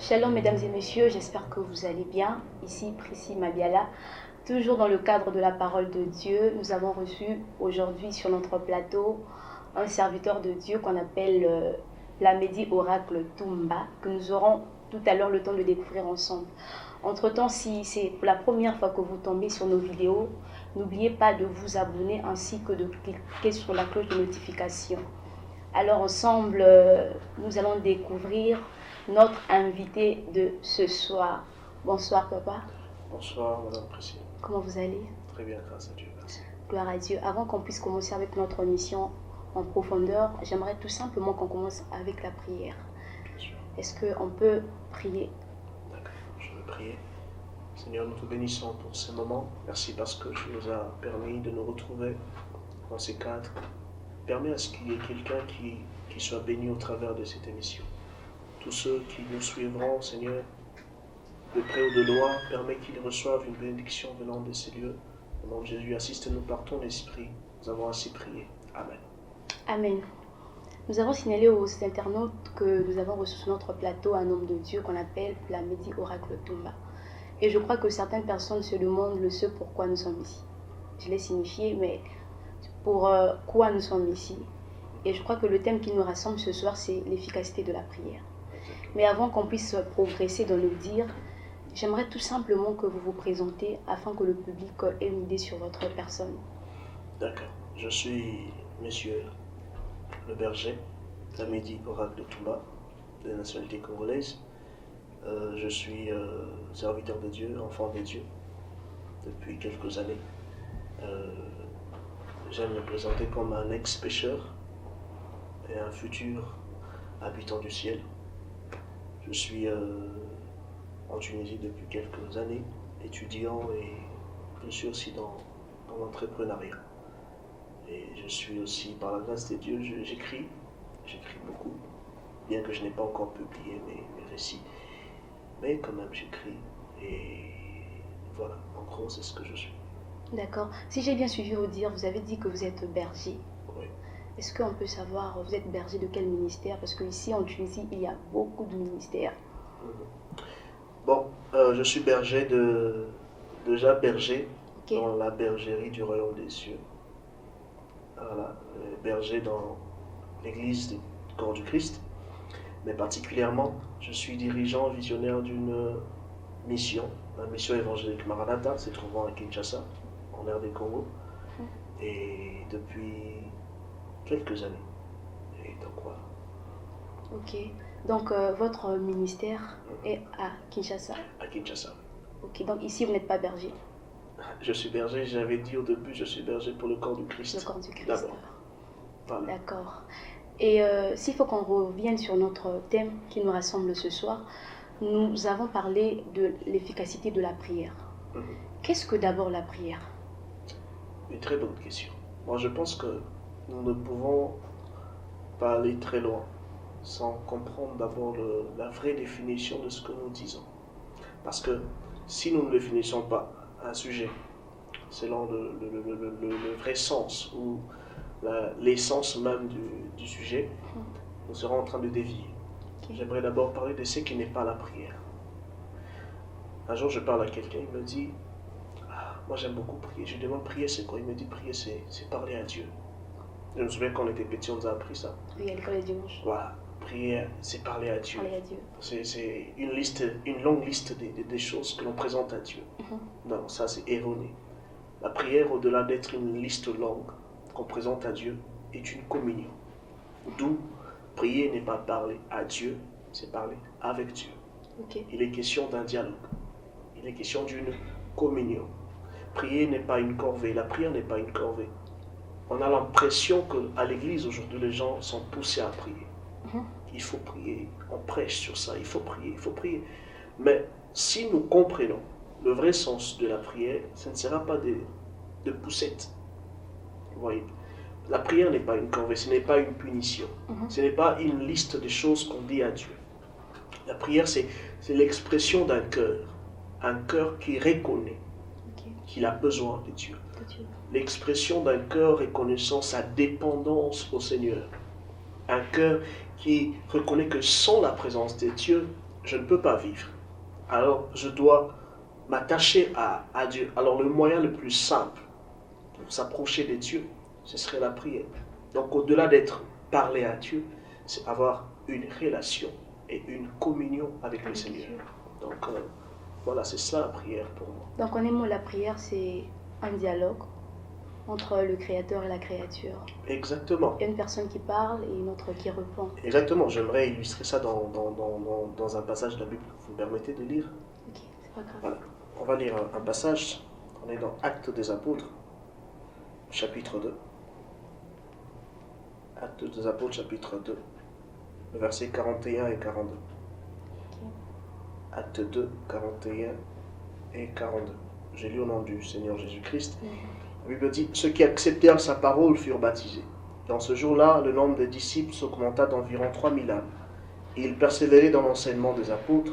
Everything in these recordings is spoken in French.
Shalom mesdames et messieurs, j'espère que vous allez bien. Ici Priscille Mabiala, toujours dans le cadre de la parole de Dieu. Nous avons reçu aujourd'hui sur notre plateau un serviteur de Dieu qu'on appelle Lamedi Oracle Tumba, que nous aurons tout à l'heure le temps de découvrir ensemble. Entre-temps, si c'est la première fois que vous tombez sur nos vidéos, n'oubliez pas de vous abonner ainsi que de cliquer sur la cloche de notification. Alors ensemble, nous allons découvrir notre invité de ce soir. Bonsoir papa. Bonsoir madame Priscille. Comment vous allez? Très bien, grâce à Dieu, merci. Gloire à Dieu. Avant qu'on puisse commencer avec notre mission en profondeur, j'aimerais tout simplement qu'on commence avec la prière. Bien sûr. Est-ce qu'on peut prier? D'accord, je vais prier. Seigneur, nous te bénissons pour ce moment. Merci parce que tu nous as permis de nous retrouver dans ces cadres. Permets à ce qu'il y ait quelqu'un qui soit béni au travers de cette émission. Tous ceux qui nous suivront, Seigneur, de près ou de loin, permets qu'ils reçoivent une bénédiction venant de ces lieux. Au nom de Jésus, assiste-nous par ton esprit. Nous avons ainsi prié. Amen. Amen. Nous avons signalé aux internautes que nous avons reçu sur notre plateau un homme de Dieu qu'on appelle Lamedi Oracle Tumba. Et je crois que certaines personnes se demandent le ce pourquoi nous sommes ici. Je l'ai signifié, mais pour quoi nous sommes ici. Et je crois que le thème qui nous rassemble ce soir, c'est l'efficacité de la prière. Mais avant qu'on puisse progresser dans le dire, j'aimerais tout simplement que vous vous présentez afin que le public ait une idée sur votre personne. D'accord. Je suis monsieur le berger, Lamedi Oracle de Tumba, de nationalité congolaise. Je suis serviteur de Dieu, enfant de Dieu, depuis quelques années. J'aime me présenter comme un ex-pécheur et un futur habitant du ciel. Je suis en Tunisie depuis quelques années, étudiant et je suis aussi dans l'entrepreneuriat. Et je suis aussi, par la grâce de Dieu, j'écris beaucoup, bien que je n'ai pas encore publié mes récits. Mais quand même j'écris et voilà, en gros c'est ce que je suis. D'accord. Si j'ai bien suivi vous dire, vous avez dit que vous êtes berger. Oui. Est-ce qu'on peut savoir, vous êtes berger de quel ministère? Parce qu'ici en Tunisie, il y a beaucoup de ministères. Bon, je suis berger déjà berger Okay. dans la bergerie du royaume des cieux. Voilà, berger dans l'église du corps du Christ. Mais particulièrement, je suis dirigeant visionnaire d'une mission, la mission évangélique Maranatha, se trouvant à Kinshasa, en RD Congo, et depuis quelques années. Et donc voilà. Ok. Donc votre ministère est à Kinshasa. À Kinshasa. Ok. Donc ici vous n'êtes pas berger. Je suis berger, j'avais dit au début, je suis berger pour le corps du Christ. Le corps du Christ. D'abord. Voilà. D'accord. Et s'il faut qu'on revienne sur notre thème qui nous rassemble ce soir, nous avons parlé de l'efficacité de la prière. Qu'est-ce que d'abord la prière? Une très bonne question. Moi, je pense que nous ne pouvons pas aller très loin sans comprendre d'abord la vraie définition de ce que nous disons. Parce que si nous ne définissons pas un sujet selon le vrai sens ou l'essence même du sujet, nous serons en train de dévier. Okay. J'aimerais d'abord parler de ce qui n'est pas la prière. Un jour, je parle à quelqu'un, il me dit moi j'aime beaucoup prier. Je lui demande prier c'est quoi? Il me dit prier c'est parler à Dieu. Je me souviens quand on était petits, on nous a appris ça. Oui, à l'école du dimanche. Voilà, prier c'est parler à Dieu. Parler à Dieu. C'est une longue liste des choses que l'on présente à Dieu. Non, ça c'est erroné. La prière, au-delà d'être une liste longue qu'on présente à Dieu, est une communion. D'où prier n'est pas parler à Dieu, c'est parler avec Dieu. Okay. Il est question d'un dialogue. Il est question d'une communion. Prier n'est pas une corvée. La prière n'est pas une corvée. On a l'impression qu'à l'église aujourd'hui, les gens sont poussés à prier. Il faut prier. On prêche sur ça. Il faut prier. Il faut prier. Mais si nous comprenons le vrai sens de la prière, ce ne sera pas de poussettes. Vous voyez, la prière n'est pas une corvée. Ce n'est pas une punition. Ce n'est pas une liste de choses qu'on dit à Dieu. La prière, c'est l'expression d'un cœur. Un cœur qui reconnaît qu'il a besoin de Dieu. L'expression d'un cœur reconnaissant sa dépendance au Seigneur. Un cœur qui reconnaît que sans la présence de Dieu, je ne peux pas vivre. Alors, je dois m'attacher à Dieu. Alors, le moyen le plus simple pour s'approcher de Dieu, ce serait la prière. Donc, au-delà d'être parlé à Dieu, c'est avoir une relation et une communion avec le Seigneur. Donc, voilà, c'est ça la prière pour moi. Donc en un mot, la prière, c'est un dialogue entre le Créateur et la créature. Exactement. Il y a une personne qui parle et une autre qui répond. Exactement. J'aimerais illustrer ça dans un passage de la Bible. Vous me permettez de lire? Ok, c'est pas grave. Voilà. On va lire un passage. On est dans Actes des Apôtres, chapitre 2. Actes des Apôtres, chapitre 2, versets 41 et 42. Acte 2, 41 et 42. J'ai lu au nom du Seigneur Jésus-Christ. La Bible dit, ceux qui acceptèrent sa parole furent baptisés. Dans ce jour-là, le nombre des disciples s'augmenta d'environ 3000 âmes. Et ils persévéraient dans l'enseignement des apôtres,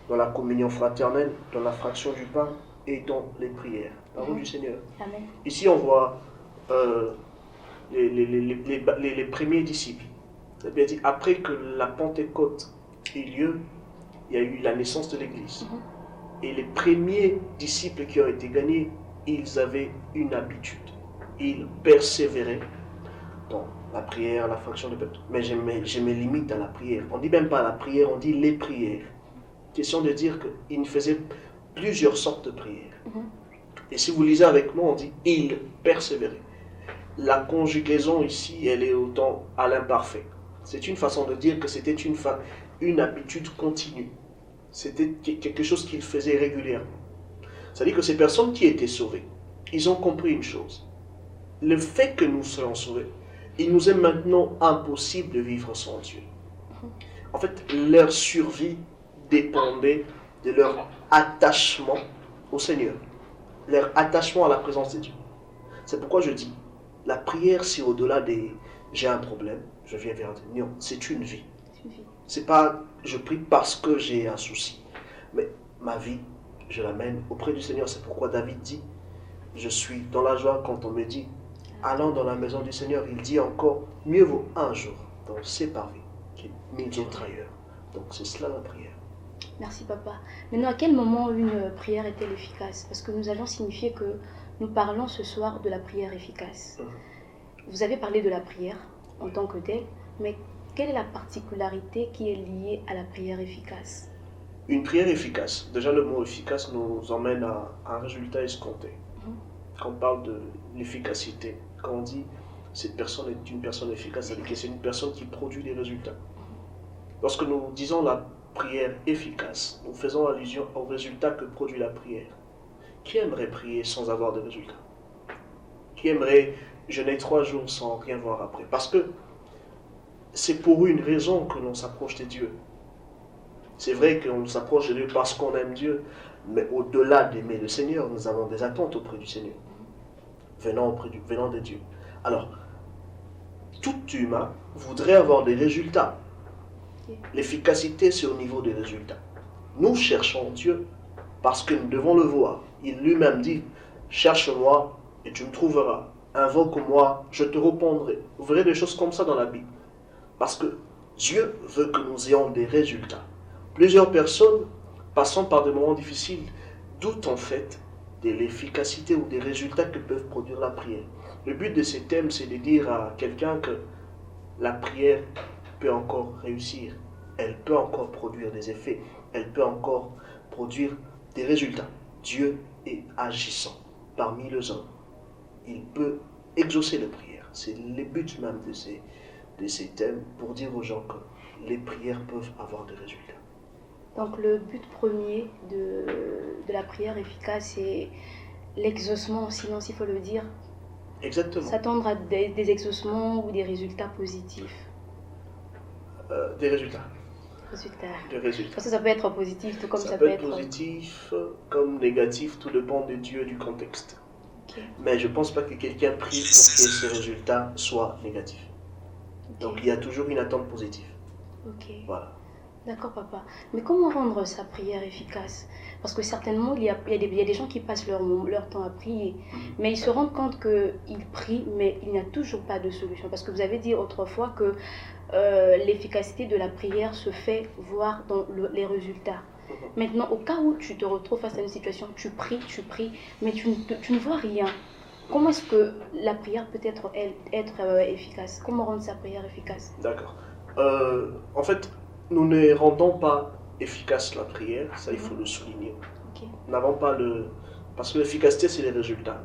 dans la communion fraternelle, dans la fraction du pain et dans les prières. Parole du Seigneur. Amen. Ici, on voit les premiers disciples. La Bible dit, après que la Pentecôte eut lieu, il y a eu la naissance de l'Église. Et les premiers disciples qui ont été gagnés, ils avaient une habitude. Ils persévéraient dans la prière, la fraction de pain. Mais je me limite à la prière. On ne dit même pas la prière, on dit les prières. Question de dire qu'ils faisaient plusieurs sortes de prières. Et si vous lisez avec moi, on dit ils persévéraient. La conjugaison ici, elle est autant à l'imparfait. C'est une façon de dire que c'était une habitude continue. C'était quelque chose qu'ils faisaient régulièrement. C'est-à-dire que ces personnes qui étaient sauvées, ils ont compris une chose. Le fait que nous soyons sauvés, il nous est maintenant impossible de vivre sans Dieu. En fait, leur survie dépendait de leur attachement au Seigneur, leur attachement à la présence de Dieu. C'est pourquoi je dis, la prière, c'est au-delà des « j'ai un problème, je viens vers Dieu ». Non, c'est une vie. C'est pas « je prie parce que j'ai un souci ». Mais ma vie, je l'amène auprès du Seigneur. C'est pourquoi David dit « je suis dans la joie quand on me dit « allons dans la maison du Seigneur ». Il dit encore « mieux vaut un jour dans ses parvis que 1000 autres ailleurs ». Donc c'est cela la prière. Merci papa. Maintenant, à quel moment une prière est-elle efficace? Parce que nous allons signifier que nous parlons ce soir de la prière efficace. Vous avez parlé de la prière en tant que telle, mais quelle est la particularité qui est liée à la prière efficace? Une prière efficace, déjà le mot efficace nous emmène à un résultat escompté. Quand on parle de l'efficacité, quand on dit cette personne est une personne efficace, c'est-à-dire que c'est une personne qui produit des résultats. Lorsque nous disons la prière efficace, nous faisons allusion au résultat que produit la prière. Qui aimerait prier sans avoir de résultat? Qui aimerait jeûner 3 jours sans rien voir après? Parce que c'est pour une raison que l'on s'approche de Dieu. C'est vrai qu'on s'approche de Dieu parce qu'on aime Dieu, mais au-delà d'aimer le Seigneur, nous avons des attentes auprès du Seigneur, venant de Dieu. Alors, tout humain voudrait avoir des résultats. L'efficacité, c'est au niveau des résultats. Nous cherchons Dieu parce que nous devons le voir. Il lui-même dit, cherche-moi et tu me trouveras. Invoque-moi, je te répondrai. Vous verrez des choses comme ça dans la Bible. Parce que Dieu veut que nous ayons des résultats. Plusieurs personnes, passant par des moments difficiles, doutent en fait de l'efficacité ou des résultats que peuvent produire la prière. Le but de ces thèmes, c'est de dire à quelqu'un que la prière peut encore réussir. Elle peut encore produire des effets. Elle peut encore produire des résultats. Dieu est agissant parmi les hommes. Il peut exaucer les prières. C'est le but même de ces thèmes pour dire aux gens que les prières peuvent avoir des résultats. Donc le but premier de la prière efficace, c'est l'exaucement, sinon il faut le dire. Exactement. S'attendre à des exaucements ou des résultats positifs. Des résultats. Des résultats. Parce que ça peut être positif, tout comme ça peut être positif, comme négatif, tout dépend de Dieu et du contexte. Okay. Mais je ne pense pas que quelqu'un prie pour que ce résultat soit négatif. Okay. Donc il y a toujours une attente positive. Ok. Voilà. D'accord papa. Mais comment rendre sa prière efficace? Parce que certainement il y a des gens qui passent leur temps à prier, mais ils se rendent compte qu'ils prient, mais il n'y a toujours pas de solution. Parce que vous avez dit autrefois que l'efficacité de la prière se fait voir dans les résultats. Maintenant, au cas où tu te retrouves face à une situation, tu pries, mais tu ne vois rien. Comment est-ce que la prière peut être efficace? Comment rendre sa prière efficace? D'accord. En fait, nous ne rendons pas efficace la prière, ça il faut le souligner. Okay. Nous n'avons pas le... Parce que l'efficacité, c'est les résultats.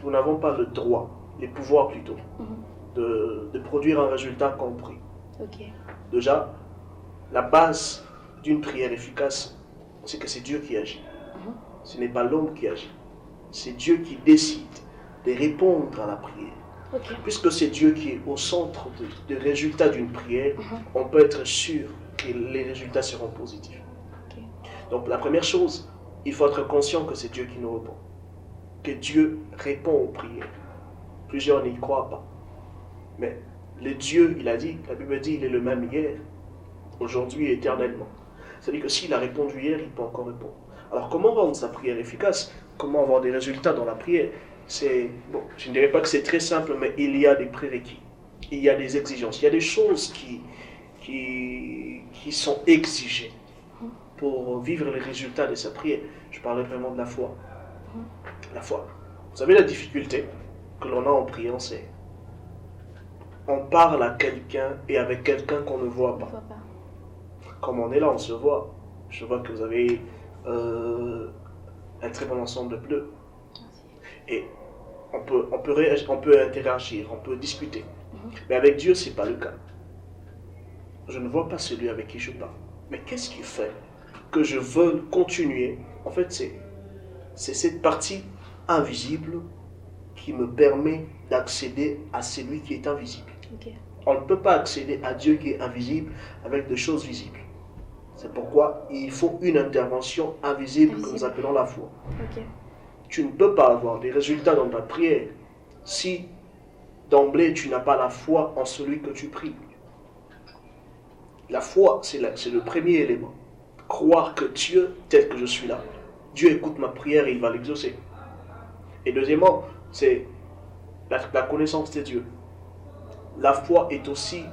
Nous n'avons pas le droit, les pouvoirs plutôt, de produire un résultat compris. Okay. Déjà, la base d'une prière efficace, c'est que c'est Dieu qui agit. Ce n'est pas l'homme qui agit. C'est Dieu qui décide de répondre à la prière. Okay. Puisque c'est Dieu qui est au centre des résultats d'une prière, on peut être sûr que les résultats seront positifs. Okay. Donc la première chose, il faut être conscient que c'est Dieu qui nous répond. Que Dieu répond aux prières. Plusieurs n'y croient pas. Mais le Dieu, il a dit, la Bible dit, il est le même hier, aujourd'hui et éternellement. C'est-à-dire que s'il a répondu hier, il peut encore répondre. Alors comment rendre sa prière efficace? Comment avoir des résultats dans la prière? Bon, je ne dirais pas que c'est très simple, mais il y a des prérequis. Il y a des exigences. Il y a des choses qui sont exigées pour vivre les résultats de sa prière. Je parlais vraiment de la foi. La foi. Vous savez la difficulté que l'on a en priant, c'est on parle à quelqu'un et avec quelqu'un qu'on ne voit pas. Comme on est là, on se voit. Je vois que vous avez un très bon ensemble de bleus. Et on peut interagir, on peut discuter. Mais avec Dieu, ce n'est pas le cas. Je ne vois pas celui avec qui je parle. Mais qu'est-ce qui fait que je veux continuer? En fait, c'est cette partie invisible qui me permet d'accéder à celui qui est invisible. Okay. On ne peut pas accéder à Dieu qui est invisible avec des choses visibles. C'est pourquoi il faut une intervention invisible que nous appelons la foi. Okay. Tu ne peux pas avoir des résultats dans ta prière si d'emblée tu n'as pas la foi en celui que tu pries. La foi, c'est le premier élément. Croire que Dieu, tel que je suis là, Dieu écoute ma prière et il va l'exaucer. Et deuxièmement, c'est la connaissance de Dieu. La foi est aussi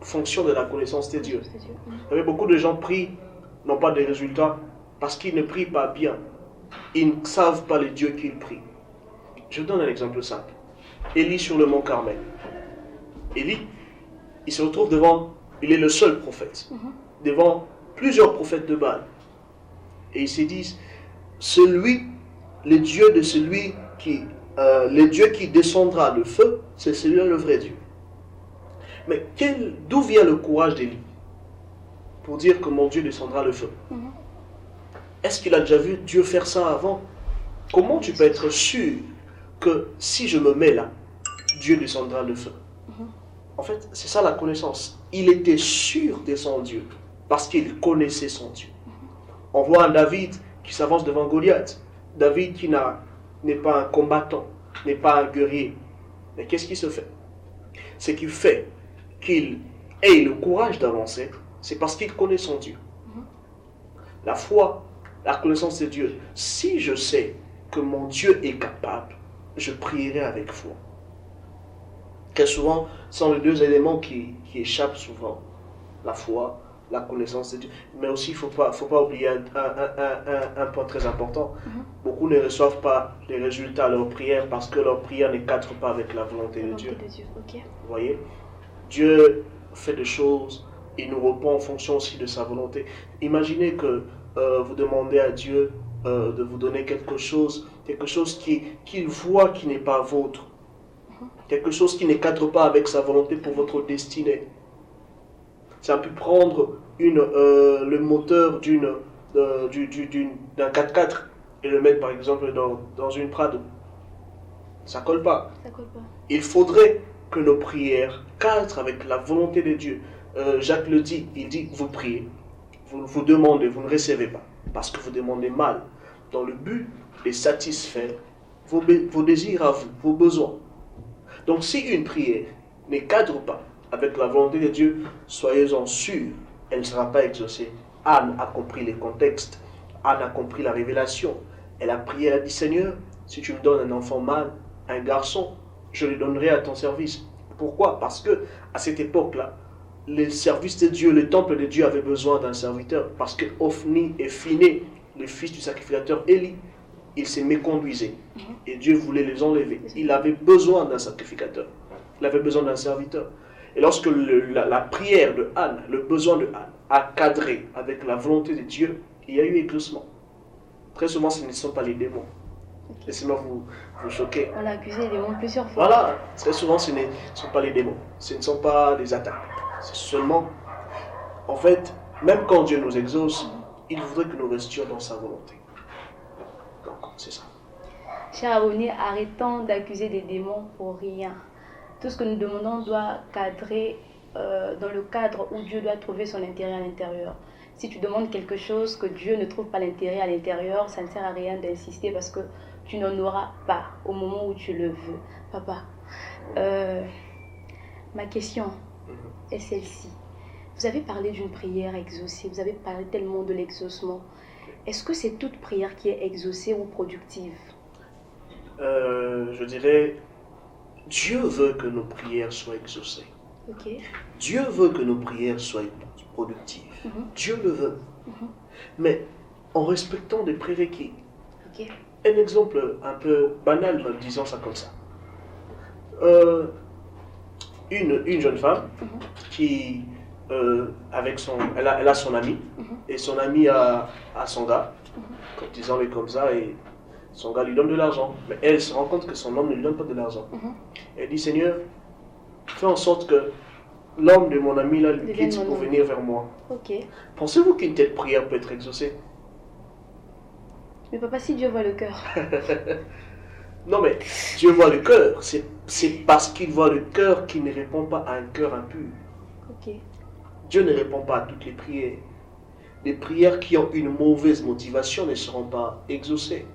fonction de la connaissance de Dieu. Vous savez, beaucoup de gens prient, n'ont pas de résultats, parce qu'ils ne prient pas bien. Ils ne savent pas le Dieu qu'ils prient. Je vous donne un exemple simple. Élie sur le mont Carmel. Élie, il se retrouve devant, il est le seul prophète, devant plusieurs prophètes de Baal. Et ils se disent, le Dieu de celui le Dieu qui descendra le feu, c'est celui-là le vrai Dieu. Mais d'où vient le courage d'Élie pour dire que mon Dieu descendra le feu? Est-ce qu'il a déjà vu Dieu faire ça avant? Comment tu peux être sûr que si je me mets là, Dieu descendra le feu? En fait, c'est ça la connaissance. Il était sûr de son Dieu parce qu'il connaissait son Dieu. On voit un David qui s'avance devant Goliath. David qui n'est pas un combattant, n'est pas un guerrier. Mais qu'est-ce qui se fait? Ce qui fait qu'il ait le courage d'avancer, c'est parce qu'il connaît son Dieu. La foi, la connaissance de Dieu. Si je sais que mon Dieu est capable, je prierai avec foi. Très souvent, ce sont les deux éléments qui échappent souvent. La foi, la connaissance de Dieu. Mais aussi, il ne faut pas oublier un point très important. Beaucoup ne reçoivent pas les résultats à leur prière parce que leur prière ne cadre pas avec la volonté de Dieu. Okay. Vous voyez? Dieu fait des choses, il nous répond en fonction aussi de sa volonté. Imaginez que vous demandez à Dieu de vous donner quelque chose qu'il voit qui n'est pas vôtre. Quelque chose qui ne cadre pas avec sa volonté pour votre destinée. Ça a pu prendre le moteur d'un 4x4 et le mettre par exemple dans une Prado. Ça colle pas. Ça colle pas. Il faudrait que nos prières cadrent avec la volonté de Dieu. Jacques le dit, il dit, vous priez, vous demandez, vous ne recevez pas, parce que vous demandez mal, dans le but de satisfaire vos désirs à vous, vos besoins. Donc si une prière ne cadre pas avec la volonté de Dieu, soyez-en sûrs, elle ne sera pas exaucée. Anne a compris les contextes, Anne a compris la révélation. Elle a prié, elle a dit, Seigneur, si tu me donnes un enfant mâle, un garçon, je le donnerai à ton service. Pourquoi? Parce que à cette époque-là, les services de Dieu, le temple de Dieu avait besoin d'un serviteur parce que Ophni et Phiné, le fils du sacrificateur Élie, ils se méconduisaient et Dieu voulait les enlever. Il avait besoin d'un sacrificateur, il avait besoin d'un serviteur. Et lorsque la prière de Anne, le besoin de Anne a cadré avec la volonté de Dieu, il y a eu éclaircissement. Très souvent, ce ne sont pas les démons. Ok. Laissez-moi vous choquer. On a accusé les démons plusieurs fois. Voilà, très souvent, ce ne sont pas les démons, ce ne sont pas des attaques. C'est seulement, en fait, même quand Dieu nous exauce, il voudrait que nous restions dans sa volonté. Donc, c'est ça. Cher abonné, arrêtons d'accuser des démons pour rien. Tout ce que nous demandons doit cadrer dans le cadre où Dieu doit trouver son intérêt à l'intérieur. Si tu demandes quelque chose que Dieu ne trouve pas l'intérêt à l'intérieur, ça ne sert à rien d'insister parce que tu n'en auras pas au moment où tu le veux. Papa, ma question est celle-ci. Vous avez parlé d'une prière exaucée, vous avez parlé tellement de l'exaucement. Est-ce que c'est toute prière qui est exaucée ou productive? Je dirais, Dieu veut que nos prières soient exaucées. Ok. Dieu veut que nos prières soient productives. Dieu le veut. Mais en respectant des prérequis. Ok. Un exemple un peu banal, disons ça comme ça. Une jeune femme qui, elle a son ami, et son ami a son gars, disons-le comme ça, et son gars lui donne de l'argent. Mais elle se rend compte que son homme ne lui donne pas de l'argent. Elle dit, Seigneur, fais en sorte que l'homme de mon ami là lui quitte pour venir vers moi. Ok. Pensez-vous qu'une telle prière peut être exaucée? Mais papa, si Dieu voit le cœur. Non mais Dieu voit le cœur. C'est parce qu'il voit le cœur qu'il ne répond pas à un cœur impur. Ok. Dieu ne répond pas à toutes les prières. Les prières qui ont une mauvaise motivation ne seront pas exaucées.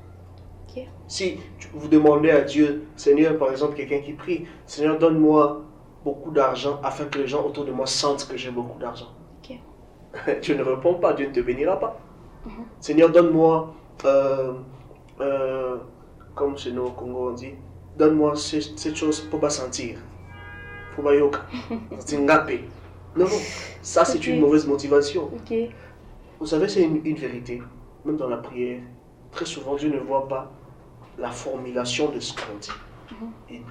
Ok. Si vous demandez à Dieu, Seigneur, par exemple, quelqu'un qui prie, Seigneur, donne-moi beaucoup d'argent afin que les gens autour de moi sentent que j'ai beaucoup d'argent. Ok. Dieu ne répond pas, Dieu ne te bénira pas. Seigneur, donne-moi, comme chez nous au Congo on dit, donne-moi cette chose pour pas sentir. Pour pas yoka. Non, non, ça c'est une mauvaise motivation. Ok. Vous savez, c'est une vérité. Même dans la prière, très souvent Dieu ne voit pas la formulation de ce qu'on dit.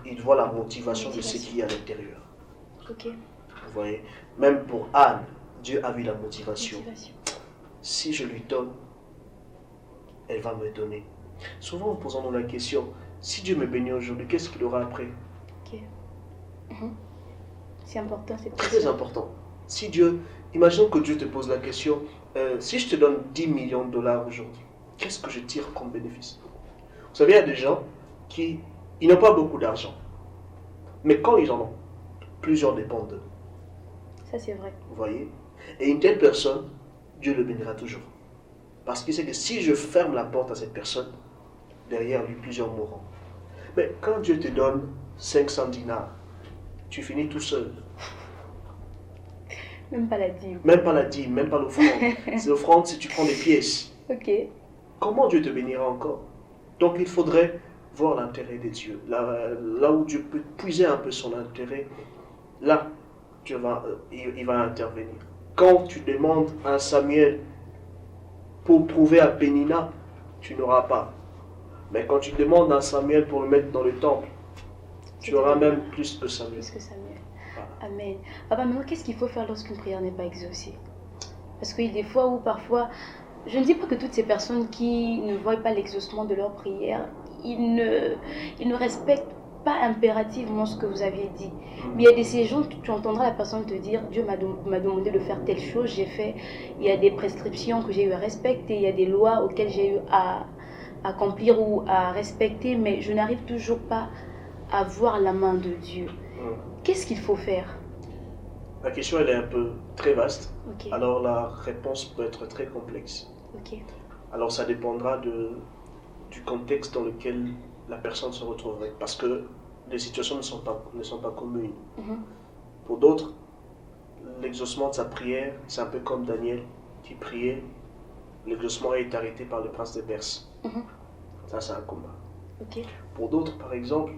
Il voit la motivation de ce qu'il y a à l'intérieur. Ok. Vous voyez, même pour Anne, Dieu a vu la motivation. Si je lui donne, elle va me donner. Souvent, posons-nous la question, si Dieu me bénit aujourd'hui, qu'est-ce qu'il aura après? Ok. C'est important, c'est très important. Si Dieu, imaginons que Dieu te pose la question, si je te donne 10 millions de dollars aujourd'hui, qu'est-ce que je tire comme bénéfice? Vous savez, il y a des gens qui ils n'ont pas beaucoup d'argent. Mais quand ils en ont, plusieurs dépendent d'eux. Ça, c'est vrai. Vous voyez? Et une telle personne, Dieu le bénira toujours. Parce qu'il sait que si je ferme la porte à cette personne, derrière lui, plusieurs mourront. Mais quand Dieu te donne 500 dinars, tu finis tout seul. Même pas la dîme. Même pas la dîme, même pas l'offrande. C'est l'offrande si tu prends des pièces. Ok. Comment Dieu te bénira encore? Donc il faudrait voir l'intérêt de Dieu. Là où Dieu peut puiser un peu son intérêt, là, il va intervenir. Quand tu demandes à Samuel pour prouver à Pénina, tu n'auras pas. Mais quand tu demandes à Samuel pour le mettre dans le temple, tu auras même plus que Samuel. Plus que Samuel. Voilà. Amen. Papa, maintenant, qu'est-ce qu'il faut faire lorsqu'une prière n'est pas exaucée? Parce qu'il y a des fois où parfois, je ne dis pas que toutes ces personnes qui ne voient pas l'exaucement de leur prière, ils ne respectent pas impérativement ce que vous aviez dit. Mais il y a de ces gens, tu entendras la personne te dire, Dieu m'a demandé de faire telle chose, j'ai fait, il y a des prescriptions que j'ai eu à respecter, il y a des lois auxquelles j'ai eu à accomplir ou à respecter, mais je n'arrive toujours pas à voir la main de Dieu. Qu'est-ce qu'il faut faire? La question, elle est un peu très vaste. Okay. Alors la réponse peut être très complexe. Okay. Alors ça dépendra du contexte dans lequel la personne se retrouverait. Parce que les situations ne sont pas communes. Pour d'autres, l'exaucement de sa prière, c'est un peu comme Daniel qui priait. L'exaucement est arrêté par le prince de Perse. Ça, c'est un combat. Okay. Pour d'autres, par exemple,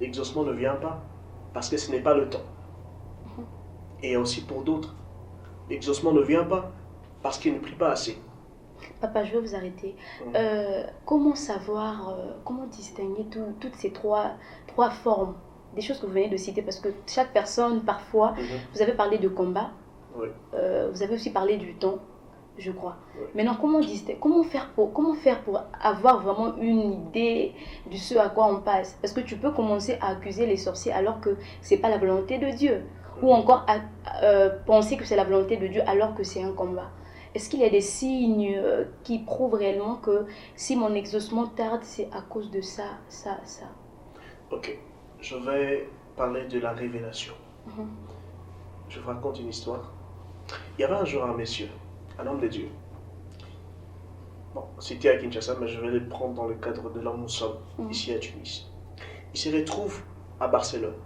l'exaucement ne vient pas parce que ce n'est pas le temps. Et aussi pour d'autres, l'exaucement ne vient pas parce qu'ils ne prient pas assez. Papa, je vais vous arrêter. Mm. Comment savoir, comment distinguer toutes ces trois formes, des choses que vous venez de citer, parce que chaque personne, parfois, vous avez parlé de combat, Oui. vous avez aussi parlé du temps, je crois. Oui. Maintenant, comment faire pour avoir vraiment une idée de ce à quoi on passe? Parce que tu peux commencer à accuser les sorciers alors que ce n'est pas la volonté de Dieu. Ou encore à penser que c'est la volonté de Dieu alors que c'est un combat. Est-ce qu'il y a des signes qui prouvent réellement que si mon exaucement tarde, c'est à cause de ça? Ok, je vais parler de la révélation. Mhm. Je vous raconte une histoire. Il y avait un jour un monsieur, un homme de Dieu. Bon, c'était à Kinshasa, mais je vais le prendre dans le cadre de là où nous sommes, ici à Tunis. Il se retrouve à Barcelone.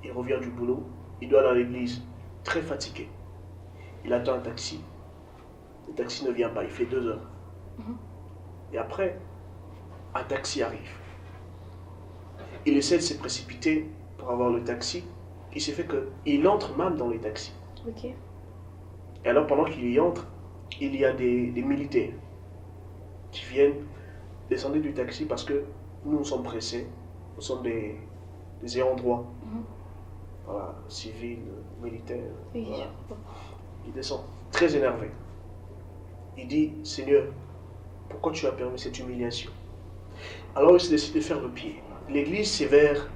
Il revient du boulot, il doit aller à l'église, très fatigué. Il attend un taxi. Le taxi ne vient pas, il fait 2 heures. Et après, un taxi arrive. Il essaie de se précipiter pour avoir le taxi. Il s'est fait qu'il entre même dans les taxis. Ok. Et alors, pendant qu'il y entre, il y a des militaires qui viennent descendre du taxi parce que nous sommes pressés. Nous sommes des ayants droit. Voilà, civils, militaires. Oui, voilà. Il descend, très énervé. Il dit, Seigneur, pourquoi tu as permis cette humiliation? Alors il s'est décidé de faire le pied. L'église, c'est vers,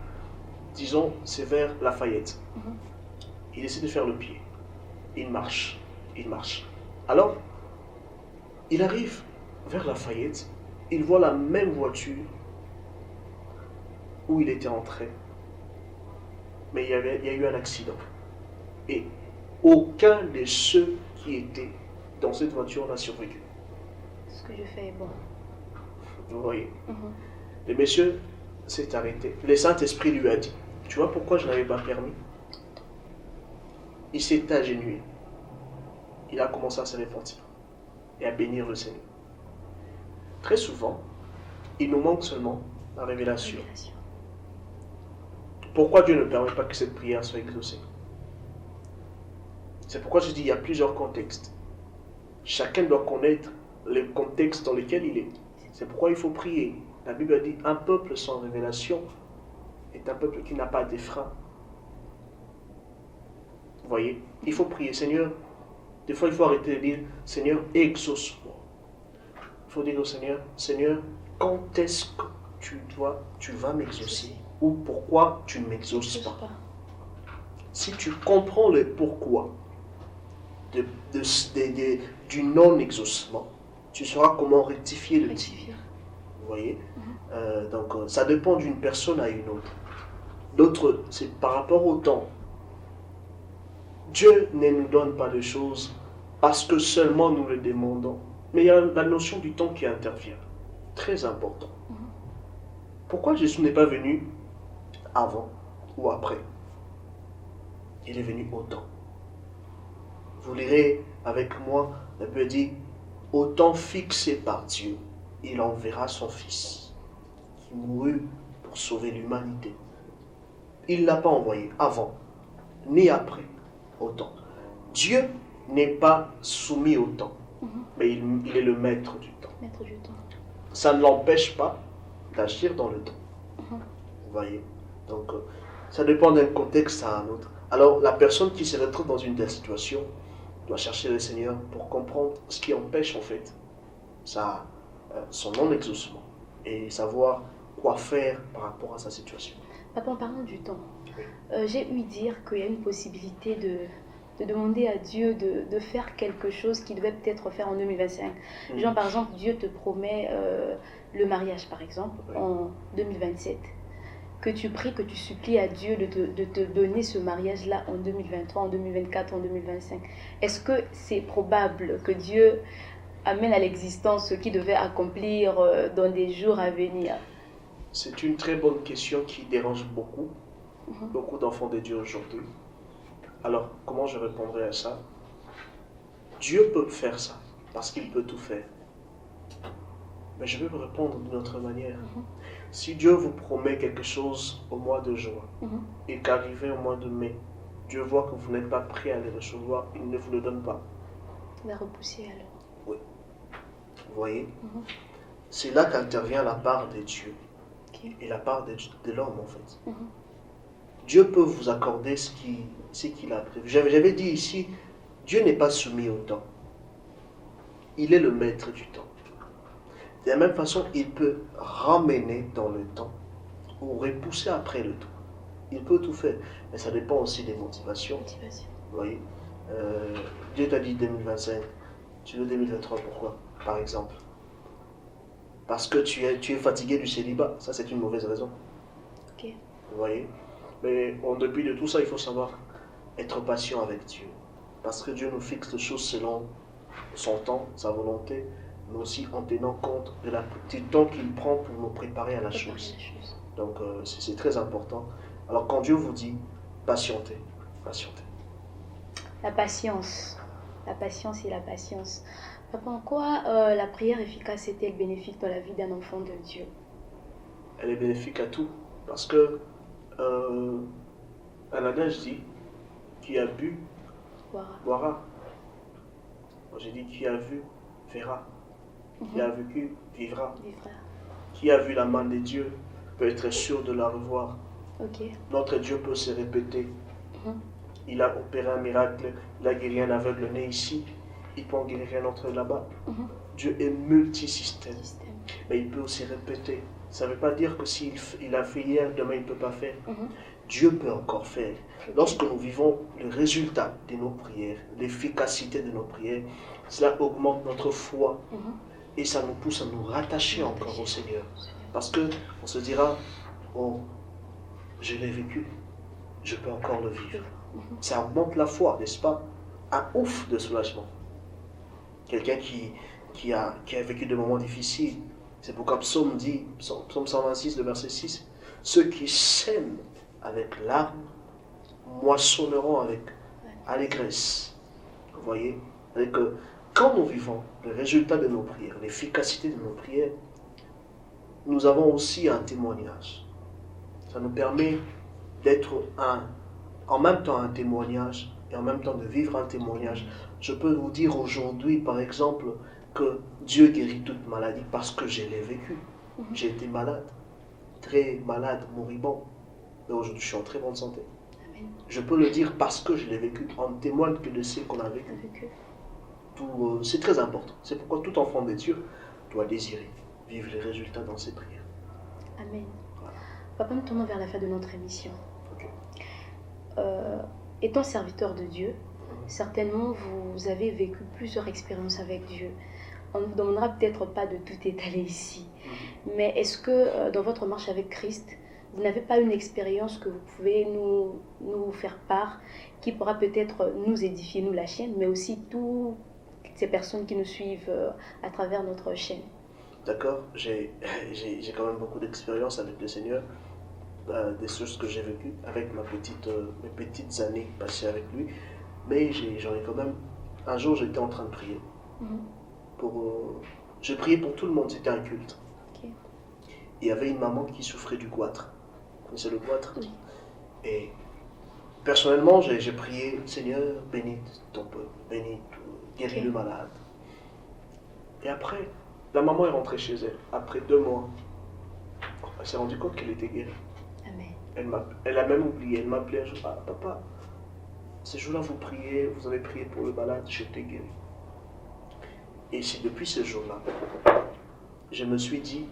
disons, c'est vers Lafayette. Il décide de faire le pied. Il marche, il marche. Alors, il arrive vers Lafayette, il voit la même voiture où il était entré. Mais il y a eu un accident. Et aucun de ceux qui étaient dans cette voiture n'a survécu. Ce que je fais est bon. Vous voyez. Le monsieur s'est arrêté. Le Saint-Esprit lui a dit, tu vois pourquoi je n'avais pas permis? Il s'est agenouillé. Il a commencé à se repentir et à bénir le Seigneur. Très souvent, il nous manque seulement la révélation. Pourquoi Dieu ne permet pas que cette prière soit exaucée? C'est pourquoi je dis qu'il y a plusieurs contextes. Chacun doit connaître le contexte dans lequel il est. C'est pourquoi il faut prier. La Bible a dit, un peuple sans révélation est un peuple qui n'a pas de frein. Vous voyez, il faut prier. Seigneur, des fois il faut arrêter de dire, Seigneur, exauce-moi. Il faut dire au Seigneur, Seigneur, quand est-ce que tu vas m'exaucer? Ou pourquoi tu ne m'exauces pas? Si tu comprends le pourquoi du non-exaucement, tu sauras comment rectifier le tir. Vous voyez? Donc ça dépend d'une personne à une autre. D'autres, c'est par rapport au temps. Dieu ne nous donne pas de choses parce que seulement nous le demandons. Mais il y a la notion du temps qui intervient. Très important. Pourquoi Jésus n'est pas venu avant ou après? Il est venu au temps. Vous lirez avec moi, la Bible dit, au temps fixé par Dieu, il enverra son Fils, qui mourut pour sauver l'humanité. Il ne l'a pas envoyé avant, ni après, au temps. Dieu n'est pas soumis au temps, mais il est le maître du temps. Ça ne l'empêche pas d'agir dans le temps. Vous voyez? Donc, ça dépend d'un contexte à un autre. Alors, la personne qui se retrouve dans une telle situation doit chercher le Seigneur pour comprendre ce qui empêche en fait son non-exaucement et savoir quoi faire par rapport à sa situation. Papa, en parlant du temps, j'ai eu dire qu'il y a une possibilité de demander à Dieu de faire quelque chose qu'il devait peut-être faire en 2025. Genre, par exemple, Dieu te promet le mariage, par exemple, en 2027. Que tu pries, que tu supplies à Dieu de te donner ce mariage-là en 2023, en 2024, en 2025. Est-ce que c'est probable que Dieu amène à l'existence ce qu'il devait accomplir dans des jours à venir? C'est une très bonne question qui dérange beaucoup d'enfants de Dieu aujourd'hui. Alors, comment je répondrai à ça? Dieu peut faire ça, parce qu'il peut tout faire. Mais je vais vous répondre d'une autre manière. Si Dieu vous promet quelque chose au mois de juin et qu'arrivé au mois de mai, Dieu voit que vous n'êtes pas prêt à les recevoir, il ne vous le donne pas. La repousser alors. Oui. Vous voyez? Mhm. C'est là qu'intervient la part de Dieu Ok. et la part de l'homme en fait. Mhm. Dieu peut vous accorder ce qu'il a prévu. J'avais dit ici, Dieu n'est pas soumis au temps. Il est le maître du temps. De la même façon, il peut ramener dans le temps ou repousser après le temps. Il peut tout faire, mais ça dépend aussi des motivations. Motivation. Vous voyez, Dieu t'a dit 2025, tu veux 2023, pourquoi? Par exemple. Parce que tu es fatigué du célibat, ça c'est une mauvaise raison. Ok. Vous voyez? Mais en dépit de tout ça, il faut savoir être patient avec Dieu. Parce que Dieu nous fixe les choses selon son temps, sa volonté, mais aussi en tenant compte du temps qu'il prend pour nous préparer à la chose. Donc c'est très important. Alors quand Dieu vous dit patientez, patientez. La patience. La patience et la patience. Papa, en quoi la prière efficace est-elle bénéfique dans la vie d'un enfant de Dieu? Elle est bénéfique à tout. Parce que un adage dit qui a bu, boira. Moi j'ai dit qui a vu, verra. Qui a vécu, vivra. Qui a vu la main de Dieu peut être sûr de la revoir. Okay. Notre Dieu peut se répéter. Il a opéré un miracle, il a guéri un aveugle né ici, il peut en guérir un autre là-bas. Dieu est multisystème, mais il peut aussi répéter. Ça ne veut pas dire que s'il a fait hier, demain il ne peut pas faire. Dieu peut encore faire. Lorsque nous vivons le résultat de nos prières, l'efficacité de nos prières, cela augmente notre foi et ça nous pousse à nous rattacher encore au Seigneur. Parce qu'on se dira, oh, je l'ai vécu, je peux encore le vivre. Ça augmente la foi, n'est-ce pas? Un ouf de soulagement. Quelqu'un qui a vécu des moments difficiles. C'est pourquoi Psaume 126, le verset 6, ceux qui sèment avec larmes moissonneront avec allégresse. Vous voyez? C'est que quand nous vivons le résultat de nos prières, l'efficacité de nos prières, nous avons aussi un témoignage. Ça nous permet d'être en même temps un témoignage et en même temps de vivre un témoignage. Je peux vous dire aujourd'hui, par exemple, que Dieu guérit toute maladie parce que je l'ai vécu. J'ai été malade, très malade, moribond. Mais aujourd'hui, je suis en très bonne santé. Amen. Je peux le dire parce que je l'ai vécu. On témoigne que de ce qu'on a vécu. C'est très important. C'est pourquoi tout enfant de Dieu doit désirer vivre les résultats dans ses prières. Amen. Voilà. Papa, nous tournons vers la fin de notre émission. Okay. Étant serviteur de Dieu, certainement vous avez vécu plusieurs expériences avec Dieu. On ne vous demandera peut-être pas de tout étaler ici. Mais est-ce que dans votre marche avec Christ, vous n'avez pas une expérience que vous pouvez nous faire part, qui pourra peut-être nous édifier, nous la chaîne, mais aussi toutes ces personnes qui nous suivent à travers notre chaîne? D'accord, j'ai quand même beaucoup d'expérience avec le Seigneur, des choses que j'ai vécues avec mes petites années passées avec lui. Mais j'en ai quand même... Un jour, j'étais en train de prier. Je priais pour tout le monde, c'était un culte. Okay. Il y avait une maman qui souffrait du goitre. Vous connaissez le goitre? Oui. Et personnellement, j'ai prié, Seigneur, bénis ton peuple, bénis, guéris le malade. Et après, la maman est rentrée chez elle. Après 2 mois, elle s'est rendue compte qu'elle était guérie. Amen. Elle a même oublié, elle m'a appelé un jour, ah, papa, ce jour-là vous priez, vous avez prié pour le malade, j'étais guéri. Et c'est depuis ce jour-là, je me suis dit,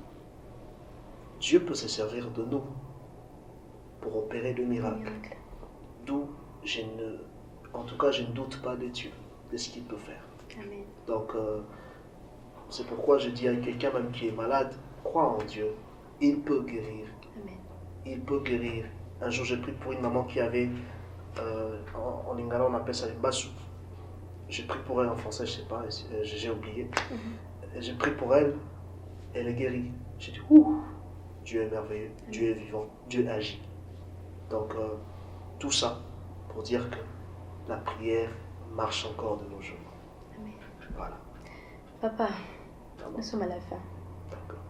Dieu peut se servir de nous pour opérer de miracles. D'où je ne doute pas de Dieu, de ce qu'il peut faire. Amen. Donc, c'est pourquoi je dis à quelqu'un même qui est malade, crois en Dieu, il peut guérir. Amen. Il peut guérir. Un jour, j'ai prié pour une maman qui avait, en lingala, on appelle ça une bassou. J'ai prié pour elle en français, je ne sais pas, j'ai oublié. J'ai prié pour elle, elle est guérie. J'ai dit, ouh, Dieu est merveilleux, Dieu est vivant, Dieu agit. Donc, tout ça pour dire que la prière marche encore de nos jours. Amen. Voilà. Papa, nous sommes à la fin. D'accord.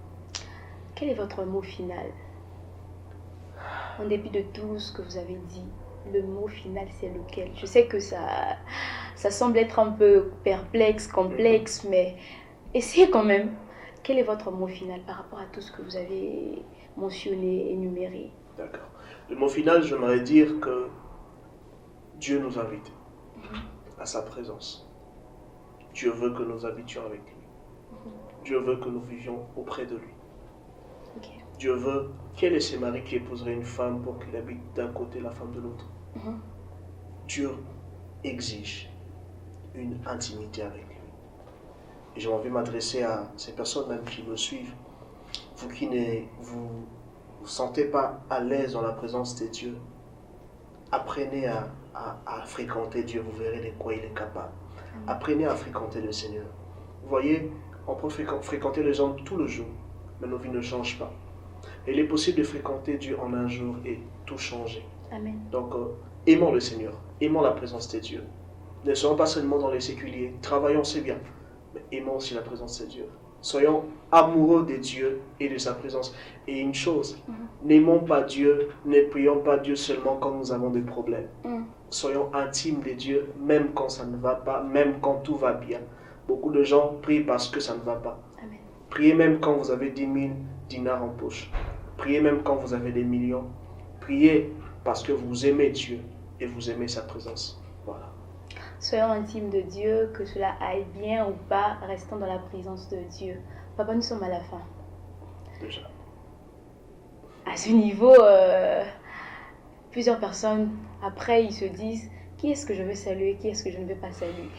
Quel est votre mot final? En dépit de tout ce que vous avez dit, le mot final, c'est lequel? Je sais que ça semble être un peu perplexe, complexe, mais essayez quand même. Quel est votre mot final par rapport à tout ce que vous avez mentionné, énuméré? D'accord. Le mot final, j'aimerais dire que Dieu nous invite à sa présence. Dieu veut que nous habitions avec lui. Dieu veut que nous vivions auprès de lui. Ok. Dieu veut, quel est ce mari qui épouserait une femme pour qu'il habite d'un côté, la femme de l'autre? Dieu exige une intimité avec lui. Et j'ai envie de m'adresser à ces personnes même qui me suivent. Vous qui ne vous sentez pas à l'aise dans la présence de Dieu, apprenez à fréquenter Dieu, vous verrez de quoi il est capable. Apprenez à fréquenter le Seigneur. Vous voyez, on peut fréquenter les gens tout le jour, mais nos vies ne changent pas. Et il est possible de fréquenter Dieu en un jour et tout changer. Amen. Donc, aimons le Seigneur, aimons la présence de Dieu. Ne soyons pas seulement dans les séculiers, travaillons, c'est bien, mais aimons aussi la présence de Dieu. Soyons amoureux de Dieu et de sa présence. Et une chose, n'aimons pas Dieu, ne prions pas Dieu seulement quand nous avons des problèmes. Soyons intimes de Dieu, même quand ça ne va pas, même quand tout va bien. Beaucoup de gens prient parce que ça ne va pas. Amen. Priez même quand vous avez 10 000 dinars en poche. Priez même quand vous avez des millions. Priez parce que vous aimez Dieu et vous aimez sa présence. Voilà. Soyons intimes de Dieu, que cela aille bien ou pas, restons dans la présence de Dieu. Papa, nous sommes à la fin. Déjà. À ce niveau, plusieurs personnes, après, ils se disent, qui est-ce que je veux saluer, qui est-ce que je ne veux pas saluer?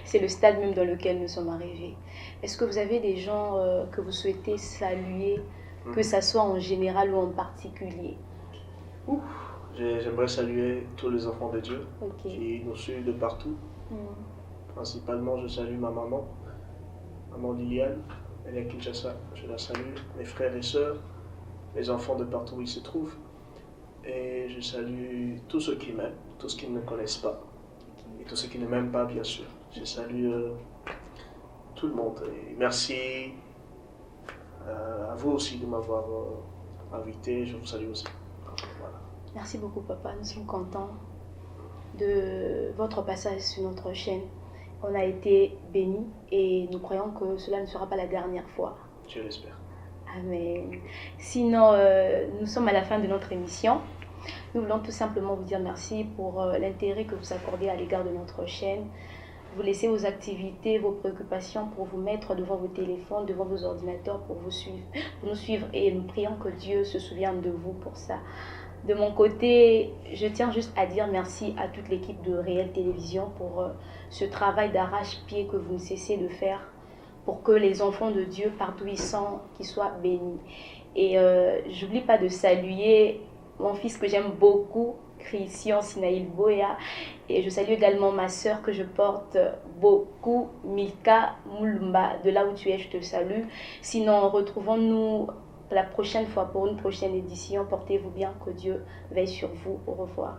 C'est le stade même dans lequel nous sommes arrivés. Est-ce que vous avez des gens que vous souhaitez saluer, que ça soit en général ou en particulier? J'aimerais saluer tous les enfants de Dieu qui nous suivent de partout. Principalement, je salue ma maman, maman Liliane, elle est à Kinshasa, je la salue, mes frères et sœurs, les enfants de partout où ils se trouvent. Et je salue tous ceux qui m'aiment, tous ceux qui ne me connaissent pas, et tous ceux qui ne m'aiment pas, bien sûr. Je salue tout le monde. Et merci à vous aussi de m'avoir invité, je vous salue aussi. Voilà. Merci beaucoup, papa. Nous sommes contents de votre passage sur notre chaîne. On a été bénis et nous croyons que cela ne sera pas la dernière fois. Je l'espère. Amen. Sinon, nous sommes à la fin de notre émission. Nous voulons tout simplement vous dire merci pour l'intérêt que vous accordez à l'égard de notre chaîne. Vous laissez vos activités, vos préoccupations pour vous mettre devant vos téléphones, devant vos ordinateurs pour nous suivre. Et nous prions que Dieu se souvienne de vous pour ça. De mon côté, je tiens juste à dire merci à toute l'équipe de Réel Télévision pour ce travail d'arrache-pied que vous ne cessez de faire pour que les enfants de Dieu, partout où ils sont, qu'ils soient bénis. Et j'oublie pas de saluer mon fils que j'aime beaucoup, Christian Sinaïl Boya. Et je salue également ma sœur que je porte beaucoup, Milka Moulumba. De là où tu es, je te salue. Sinon, retrouvons-nous la prochaine fois pour une prochaine édition. Portez-vous bien, que Dieu veille sur vous. Au revoir.